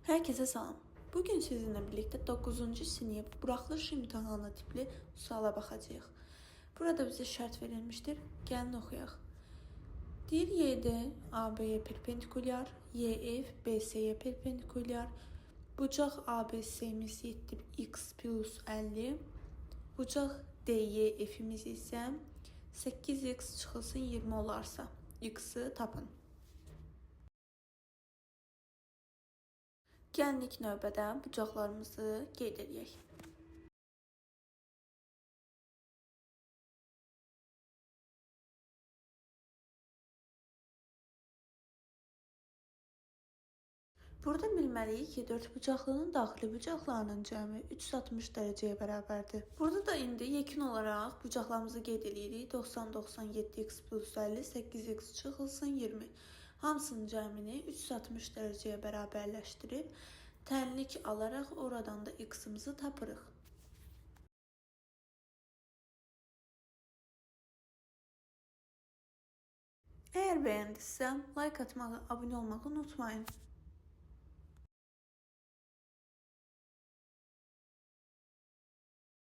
Herkese salam. Bugün sizinle birlikte 9. sınıf buraxılış imtahanı tipli suala baxacağıq. Burada bizə şərt verilmişdir. Gəlin oxuyaq. Deyir YD AB'ye perpendikulyar, YF BS'ye perpendikulyar, bucaq ABS'miz 7x plus 50, bucaq DYF'imiz isə 8x çıxılsın 20 olarsa, x'ı tapın. Gəlin ilk növbədə bucaqlarımızı qeyd edək. Burada bilməliyik ki, 4 bucaqlının daxili bucaqlarının cəmi 360 dərəcəyə bərabərdir. Burada da indi yekun olaraq bucaqlarımızı qeyd edirik. 90, 97x plus 50, 8x çıxılsın 20. Hamısının cəmini 360 dərəcəyə bərabərləşdirib, tənlik alaraq oradan da x'imizi tapırıq. Əgər bəyəndinizsə, like atmağı, abunə olmağı unutmayın.